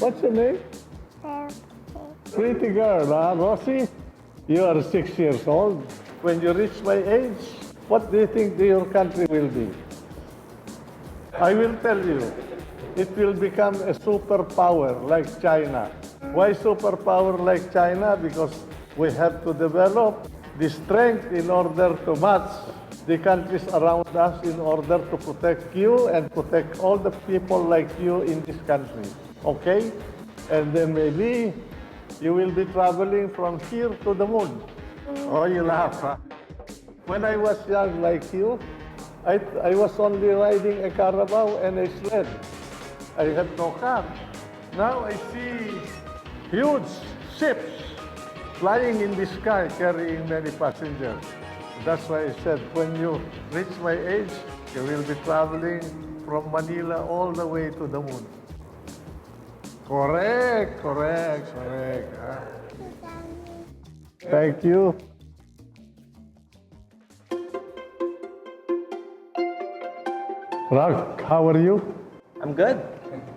What's your name? Pretty girl, huh, Rosie? You are 6 years old. When you reach my age, what do you think your country will be? I will tell you, it will become a superpower like China. Why superpower like China? Because we have to develop the strength in order to match the countries around us in order to protect you and protect all the people like you in this country. Okay? And then maybe you will be traveling from here to the moon. Oh, you laugh, huh? When I was young like you, I was only riding a carabao and a sled. I had no car. Now I see huge ships flying in the sky carrying many passengers. That's why I said when you reach my age, you will be traveling from Manila all the way to the moon. Correct. Huh? Thank you. Ralph, how are you? I'm good.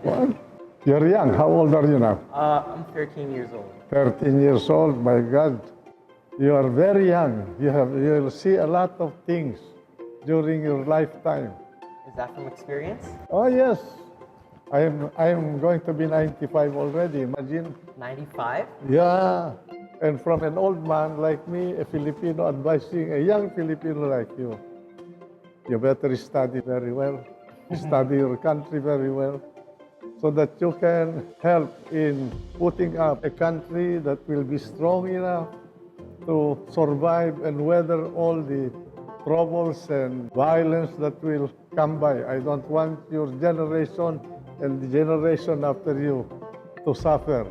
What? You're young. How old are you now? I'm 13 years old. 13 years old, my God. You are very young. You'll see a lot of things during your lifetime. Is that from experience? Oh, yes. I am going to be 95 already. Imagine. 95? Yeah. And from an old man like me, a Filipino advising a young Filipino like you, you better study very well, study your country very well, so that you can help in putting up a country that will be strong enough to survive and weather all the troubles and violence that will come by. I don't want your generation and the generation after you to suffer.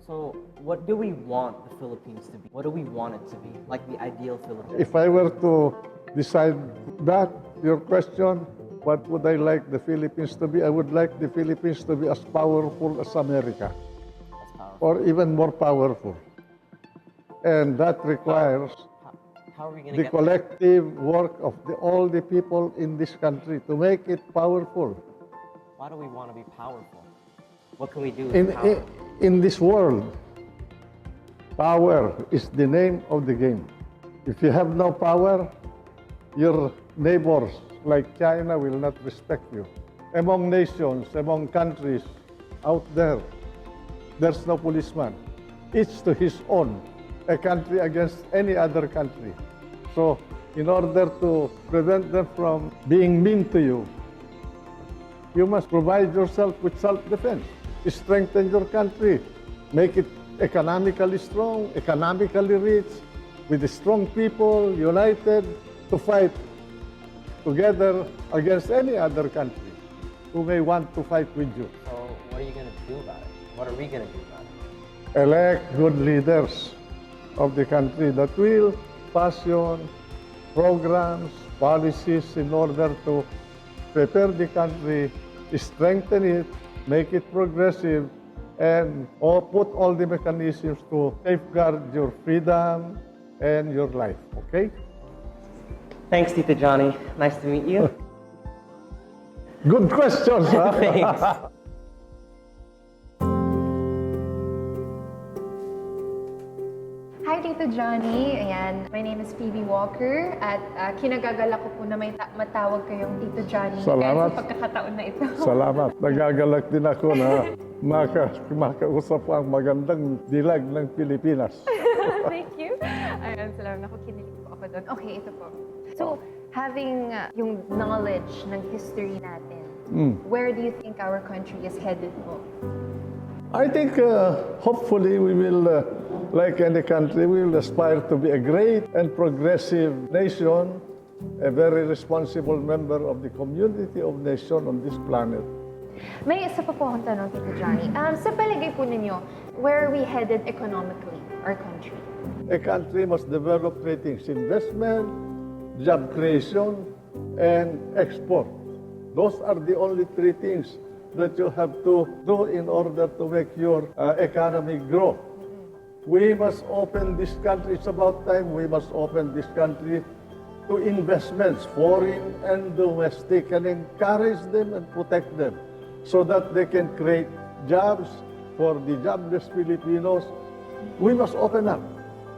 So, what do we want the Philippines to be? What do we want it to be? Like the ideal Philippines? If I were to decide that, your question, what would I like the Philippines to be? I would like the Philippines to be as powerful as America, That's powerful. or even more powerful. And that requires How are we going to the get collective work of all the people in this country to make it powerful. there? Why do we want to be powerful? What can we do In, with power? in this world, power is the name of the game. If you have no power, your neighbors like China will not respect you. Among nations, among countries out there, there's no policeman. Each to his own, a country against any other country. So in order to prevent them from being mean to you, you must provide yourself with self-defense. Strengthen your country. Make it economically strong, economically rich, with strong people, united, to fight together against any other country who may want to fight with you. So, what are you going to do about it? What are we going to do about it? Elect good leaders of the country that will passion programs, policies in order to prepare the country, strengthen it, make it progressive, and put all the mechanisms to safeguard your freedom and your life, okay? Thanks, Tita Johnny. Nice to meet you. Good questions, huh? Thanks. Hi, Tito Johnny. Ayan, my name is Phoebe Walker at kinagagala ko po na may matawag kayong Tito Johnny. Salamat. Kahit sa pagkakataon na ito. Salamat. Nagagalak din ako na makausap ang magandang dilag ng Pilipinas. Thank you. Ayan, salamat. Kinilig po ako doon. Okay, ito po. So, having yung knowledge ng history natin, where do you think our country is headed po? I think hopefully we will, like any country, we will aspire to be a great and progressive nation, a very responsible member of the community of nations on this planet. May isa pa po akong tanong, Tito Johnny. Sa palagay po ninyo, where are we headed economically, our country? A country must develop three things: investment, job creation, and export. Those are the only three things that you have to do in order to make your economy grow. We must open this country. It's about time we must open this country to investments, foreign and domestic, and encourage them and protect them so that they can create jobs for the jobless Filipinos, we must open up,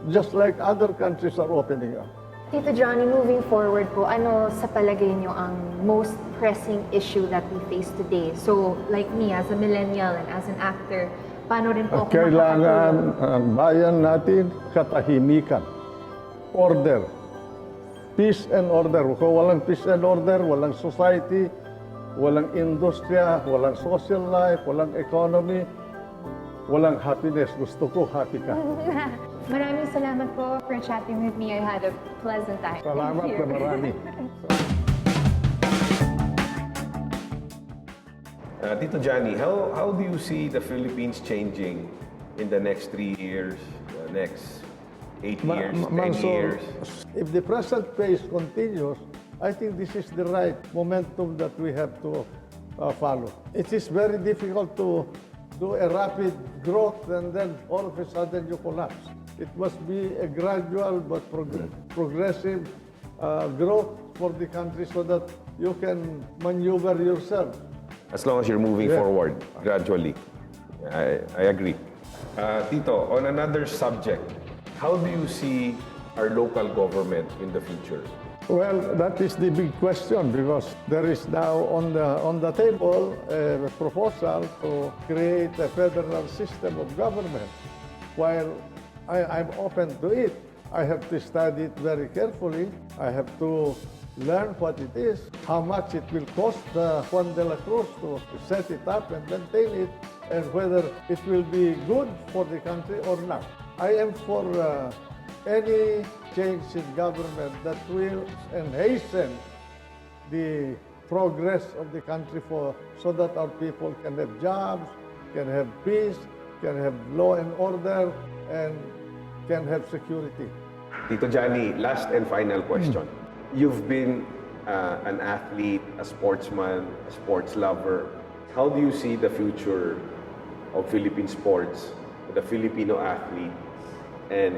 just like other countries are opening up. Tito Johnny, moving forward po, ano sa palagay niyo ang most pressing issue that we face today? So, like me, as a millennial and as an actor, paano rin po ako Kailangan makakatulong? ang bayan natin katahimikan, order, peace and order. Kung walang peace and order, walang society, walang industriya, walang social life, walang economy, walang happiness. Gusto ko happy ka. Maraming salamat po for chatting with me. I had a pleasant time. Salamat Thank you. na marami. Tito Johnny, how do you see the Philippines changing in the next 3 years, next 8 years, 10 Manso, years? if the present pace continues, I think this is the right momentum that we have to follow. It is very difficult to do a rapid growth and then all of a sudden you collapse. It must be a gradual but progressive growth for the country so that you can maneuver yourself. As long as you're moving forward gradually. I agree. Tito, on another subject, how do you see our local government in the future? Well, that is the big question because there is now on the table a proposal to create a federal system of government. While I'm open to it, I have to study it very carefully. I have to learn what it is, how much it will cost Juan de la Cruz to set it up and maintain it, and whether it will be good for the country or not. I am for any change in government that will hasten the progress of the country so that our people can have jobs, can have peace, can have law and order, and can have security. Tito Johnny, last and final question. You've been an athlete, a sportsman, a sports lover. How do you see the future of Philippine sports, the Filipino athlete, and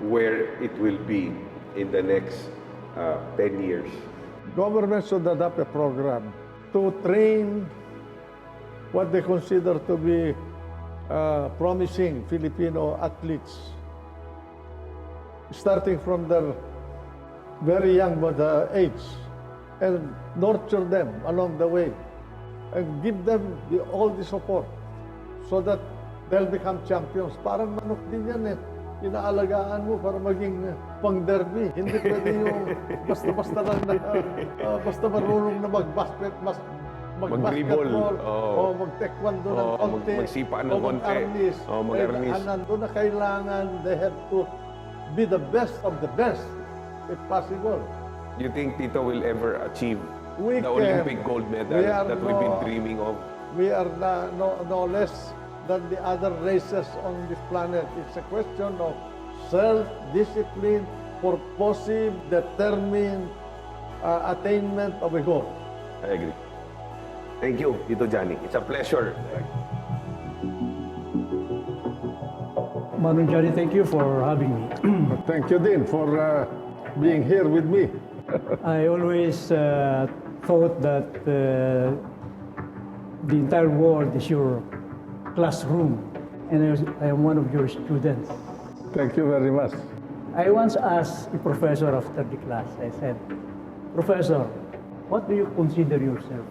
where it will be in the next 10 years? Government should adopt a program to train what they consider to be promising Filipino athletes, starting from their very young age, and nurture them along the way, and give them all the support so that they'll become champions. Parang manok din yan eh. Inaalagaan mo para maging pang-derby. Hindi pwede yung basta-basta lang basta marunong na mag-basket, mag-basketball, o mag-taekwondo ng konti, magsipa ng o konti, mag-arnis. o mag-arnis. Nandun na kailangan, they have to be the best of the best, if possible. You think Tito will ever achieve We the can. Olympic gold medal that we've been dreaming of? We are no less than the other races on this planet. It's a question of self-discipline, purposive, determined attainment of a goal. I agree. Thank you, Tito Johnny. It's a pleasure. Manong Johnny, thank you for having me. Thank you, Dean, for being here with me. I always thought that the entire world is your classroom, and I am one of your students. Thank you very much. I once asked a professor after the class, I said, "Professor, what do you consider yourself?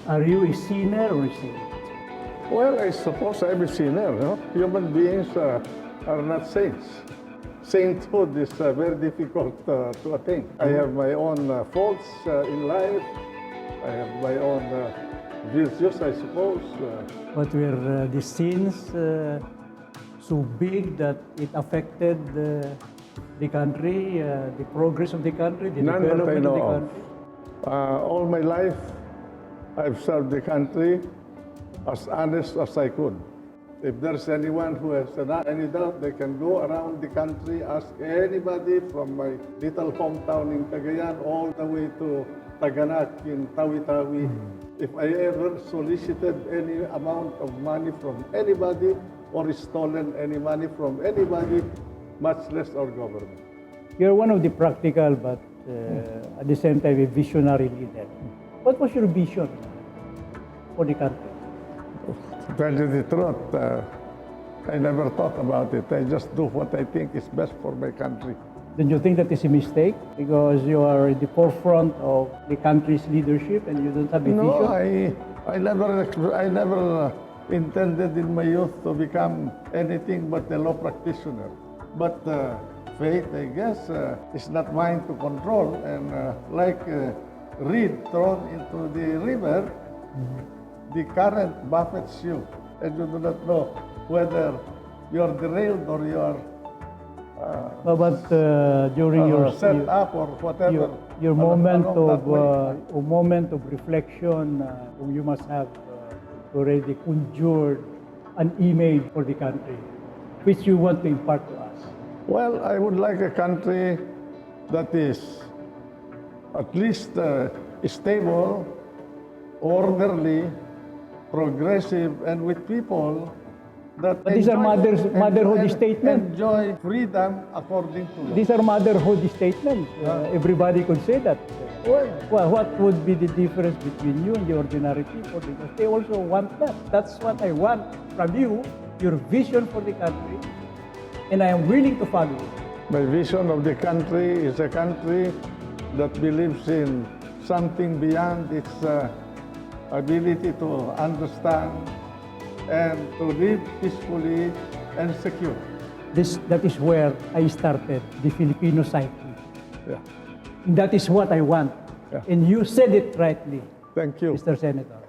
Are you a sinner or a saint?" Well, I suppose I'm a sinner. No? Human beings are not saints. Sainthood is very difficult to attain. I have my own faults in life. I have my own virtues, I suppose. But were the sins so big that it affected the country, the progress of the country, the None that I development of know the of. country? All my life, I've served the country as honest as I could. If there's anyone who has any doubt, they can go around the country, ask anybody from my little hometown in Cagayan all the way to Taganak in Tawi-Tawi. If I ever solicited any amount of money from anybody or stolen any money from anybody, much less our government. You're one of the practical but at the same time a visionary leader. What was your vision for the country? To tell you the truth, I never thought about it. I just do what I think is best for my country. Don't you think that is a mistake? Because you are in the forefront of the country's leadership and you don't have a No, vision? I never intended in my youth to become anything but a law practitioner. But faith, I guess, is not mine to control. And like reed thrown into the river, the current buffets you, and you do not know whether you are derailed or you are But during your set up or whatever. your along that moment of reflection, you must have already conjured an image for the country, which you want to impart to us. Well, I would like a country that is at least stable, orderly, progressive, and with people that But these are motherhood statements. enjoy freedom according to law. These are motherhood statements. Everybody could say that. Well, what would be the difference between you and the ordinary people? Because they also want that. That's what I want from you, your vision for the country, and I am willing to follow it. My vision of the country is a country that believes in something beyond its ability to understand and to live peacefully and secure. That is where I started, the Filipino psyche. Yeah. That is what I want. Yeah. And you said it rightly, Thank you. Mr. Senator.